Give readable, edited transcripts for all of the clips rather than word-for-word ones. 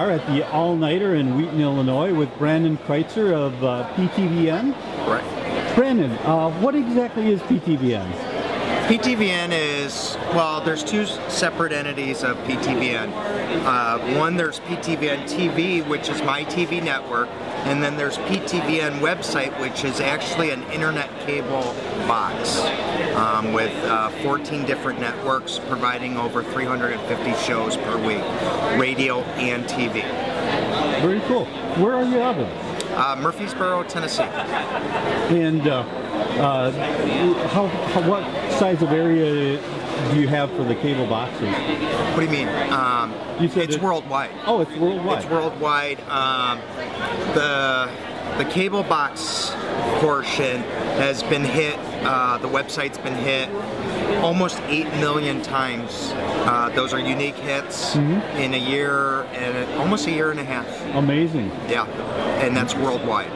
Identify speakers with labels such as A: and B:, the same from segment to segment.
A: are at the All Niter in Wheaton, Illinois with Brandon Kreitzer of PTVN.
B: Right.
A: Brandon, what exactly is PTVN?
B: PTVN is, well, there's two separate entities of PTVN. One, there's PTVN TV, which is my TV network, and then there's PTVN website, which is actually an internet cable box with 14 different networks providing over 350 shows per week, radio and TV.
A: Very cool. Where are you out of?
B: Murfreesboro, Tennessee.
A: And what size of area do you have for the cable boxes?
B: What do you mean?
A: You said
B: it's worldwide.
A: Oh, it's worldwide.
B: It's worldwide. The cable box portion has been hit. The website's been hit almost 8 million times. Those are unique hits in a year and almost a year and a half.
A: Amazing.
B: Yeah, and that's worldwide.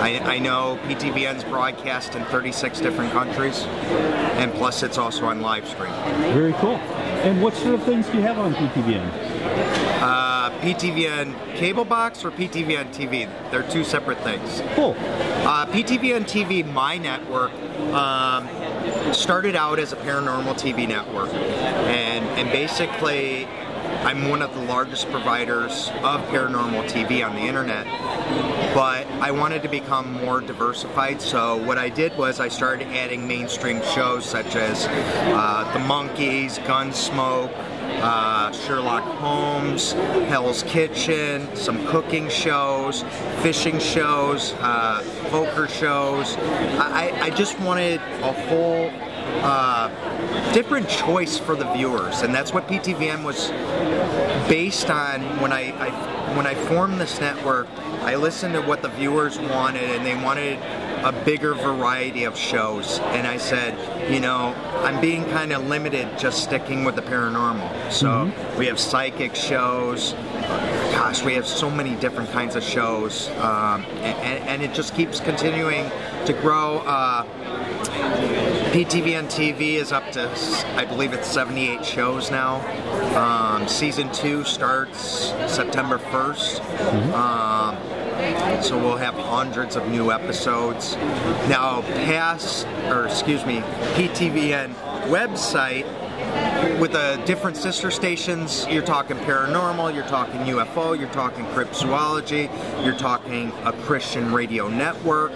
B: I know PTVN's broadcast in 36 different countries, and plus it's also on live stream.
A: Very cool. And what sort of things do you have on PTVN?
B: PTVN cable box or PTVN TV? They're two separate things.
A: Cool.
B: PTVN TV, my network, started out as a paranormal TV network, and basically I'm one of the largest providers of paranormal TV on the internet, but I wanted to become more diversified, so what I did was I started adding mainstream shows such as The Monkees, Gunsmoke, Sherlock Holmes, Hell's Kitchen, some cooking shows, fishing shows, poker shows. I just wanted a whole different choice for the viewers, and that's what PTVN was based on. When I formed this network, I listened to what the viewers wanted, and they wanted a bigger variety of shows, and I said, you know, I'm being kind of limited just sticking with the paranormal. So we have psychic shows, gosh, we have so many different kinds of shows, and it just keeps continuing to grow. PTVN TV is up to, I believe it's 78 shows now. Season 2 starts September 1st. So we'll have hundreds of new episodes. Now, PTVN website with the different sister stations, you're talking paranormal, you're talking UFO, you're talking cryptozoology, you're talking a Christian radio network.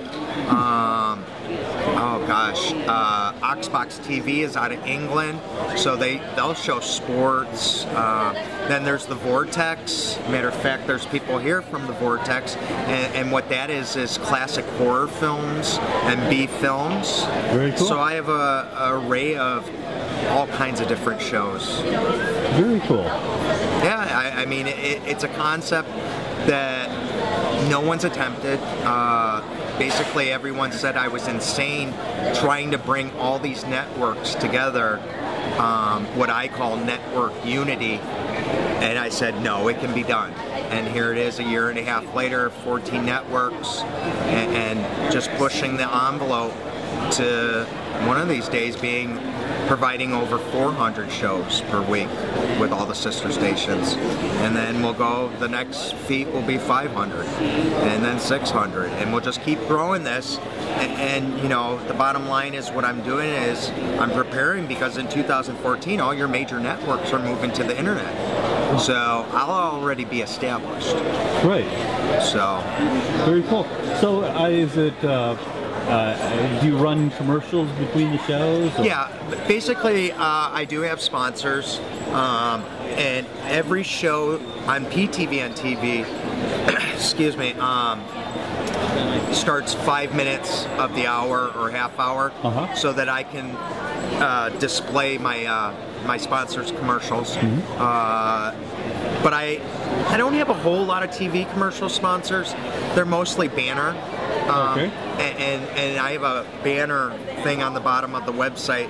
B: Oxbox TV is out of England, so they'll show sports. Then there's the Vortex. Matter of fact, there's people here from the Vortex, and what that is classic horror films and B films.
A: Very cool.
B: So I have a array of all kinds of different shows.
A: Very cool.
B: Yeah, I mean, it's a concept that no one's attempted. Basically, everyone said I was insane trying to bring all these networks together, what I call network unity, and I said, no, it can be done. And here it is a year and a half later, 14 networks, and just pushing the envelope to one of these days providing over 400 shows per week with all the sister stations. And then the next feat will be 500, and then 600, and we'll just keep growing this. And you know, the bottom line is what I'm doing is I'm preparing, because in 2014 all your major networks are moving to the internet. So I'll already be established.
A: Right.
B: So.
A: Very cool. So is it, do you run commercials between the shows? Or?
B: Yeah, basically I do have sponsors, and every show on PTVN TV, excuse me, starts 5 minutes of the hour or half hour, so that I can display my sponsors' commercials. But I don't have a whole lot of TV commercial sponsors. They're mostly banner.
A: Okay.
B: And I have a banner thing on the bottom of the website,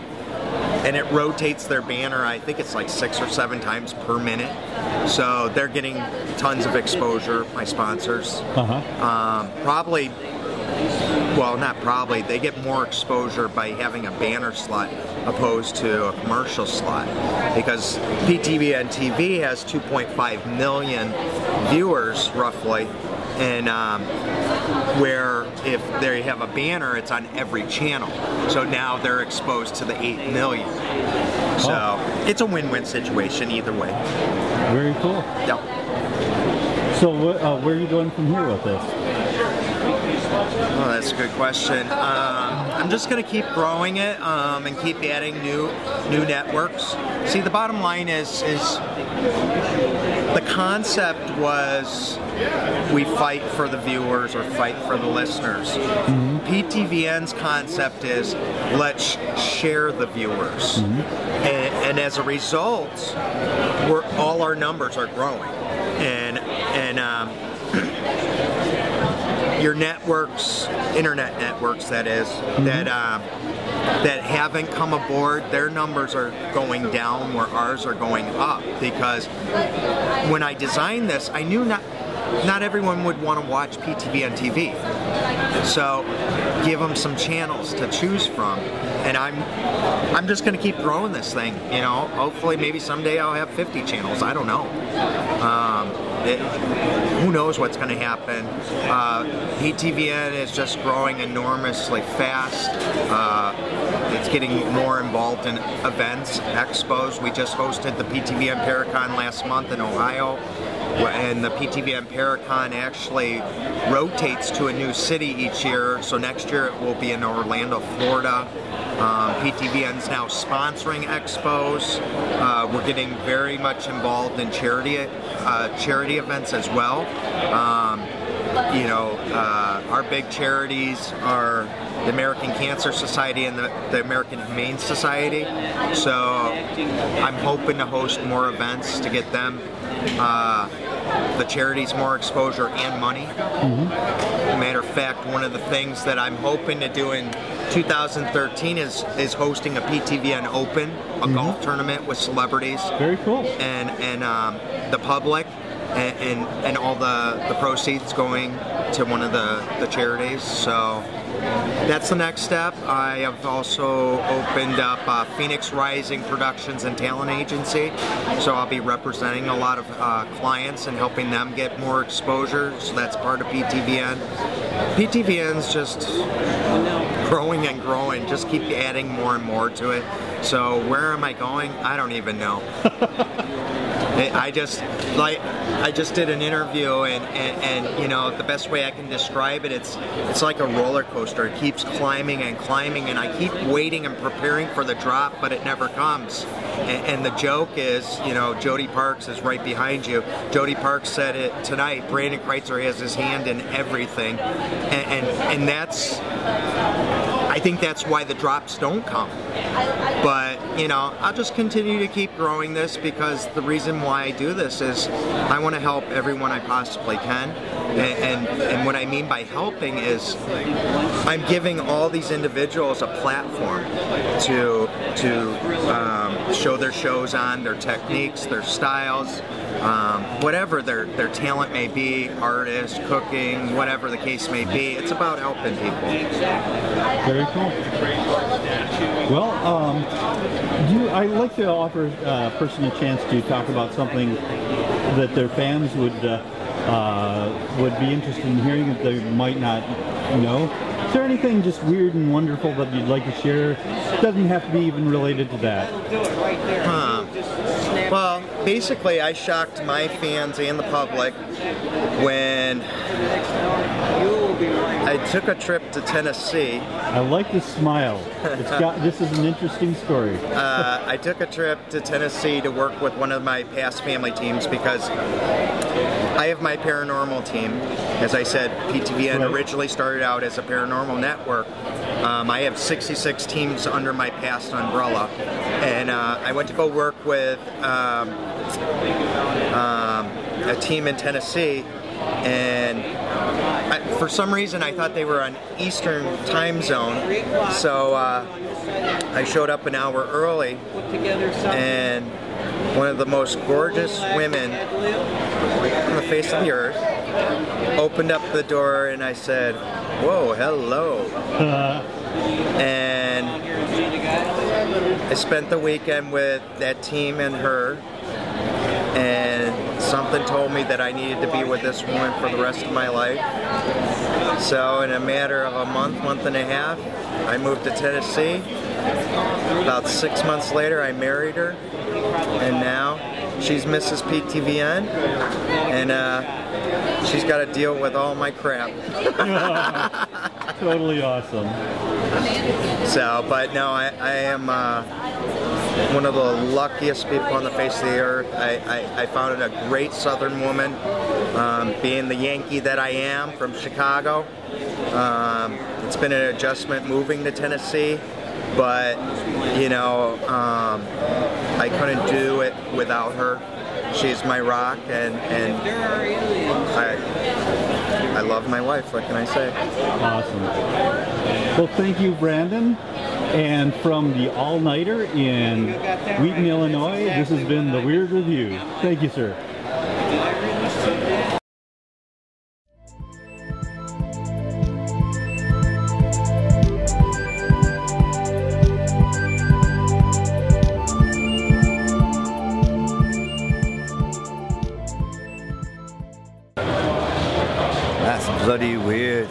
B: and it rotates their banner. I think it's like 6 or 7 times per minute. So they're getting tons of exposure, my sponsors. Probably well, not probably, they get more exposure by having a banner slot opposed to a commercial slot, because PTVN TV has 2.5 million viewers roughly, and where if they have a banner, it's on every channel. So now they're exposed to the 8 million. So it's a win-win situation either way.
A: Very cool.
B: Yep.
A: So where are you going from here with this?
B: Oh, that's a good question. I'm just going to keep growing it and keep adding new networks. See, the bottom line is the concept was we fight for the viewers or fight for the listeners. Mm-hmm. PTVN's concept is let's share the viewers. Mm-hmm. And as a result, all our numbers are growing. And your networks, internet networks that is, mm-hmm. that haven't come aboard, their numbers are going down where ours are going up, because when I designed this, I knew not everyone would want to watch PTVN TV. So give them some channels to choose from, and I'm just going to keep growing this thing. You know, hopefully maybe someday I'll have 50 channels. I don't know. Who knows what's going to happen. PTVN is just growing enormously fast. It's getting more involved in events, expos. We just hosted the PTVN Paracon last month in Ohio, and the PTVN Paracon actually rotates to a new city each year. So next year it will be in Orlando, Florida. PTVN's now sponsoring expos. We're getting very much involved in charity events as well. You know, our big charities are the American Cancer Society and the American Humane Society. So I'm hoping to host more events to get them, the charities, more exposure and money. Mm-hmm. Matter of fact, one of the things that I'm hoping to do in 2013 is hosting a PTVN Open, a mm-hmm. golf tournament with celebrities.
A: Very cool.
B: And the public, and all the proceeds going to one of the charities. So that's the next step. I have also opened up Phoenix Rising Productions and Talent Agency, so I'll be representing a lot of clients and helping them get more exposure. So that's part of PTVN. PTVN's just growing and growing. Just keep adding more and more to it. So where am I going? I don't even know. I just did an interview, and you know, the best way I can describe it, it's like a roller coaster. It keeps climbing and climbing, and I keep waiting and preparing for the drop, but it never comes. And the joke is, you know, Jody Parks is right behind you. Jody Parks said it tonight. Brandon Kreitzer has his hand in everything, and that's, I think that's why the drops don't come. But, you know, I'll just continue to keep growing this, because the reason why I do this is I want to help everyone I possibly can. And what I mean by helping is I'm giving all these individuals a platform to show their shows on, their techniques, their styles, whatever their talent may be, artist, cooking, whatever the case may be. It's about helping people.
A: Very cool. Well, I'd like to offer a person a chance to talk about something that their fans would be interested in hearing that they might not know. Is there anything just weird and wonderful that you'd like to share? It doesn't have to be even related to that.
B: Well, basically, I shocked my fans and the public when I took a trip to Tennessee.
A: I like the smile. This is an interesting story.
B: I took a trip to Tennessee to work with one of my past family teams, because I have my paranormal team. As I said, PTVN originally started out as a paranormal network. I have 66 teams under my past umbrella, and I went to go work with a team in Tennessee, and for some reason I thought they were on Eastern time zone, so I showed up an hour early, and one of the most gorgeous women on the face of the earth opened up the door and I said, "Whoa, hello." And I spent the weekend with that team and her, and something told me that I needed to be with this woman for the rest of my life. So in a matter of a month and a half, I moved to Tennessee. About 6 months later, I married her, and now she's Mrs. PTVN, and she's got to deal with all my crap.
A: Totally awesome.
B: So, but no, I am one of the luckiest people on the face of the earth. I found a great Southern woman, being the Yankee that I am from Chicago. It's been an adjustment moving to Tennessee, but you know, I couldn't do it without her. She's my rock, and I love my wife. What can I say?
A: Awesome. Well, thank you, Brandon. And from the All Niter in Wheaton, Illinois, this has been the Weird Review. Thank you, sir.
C: That's bloody weird.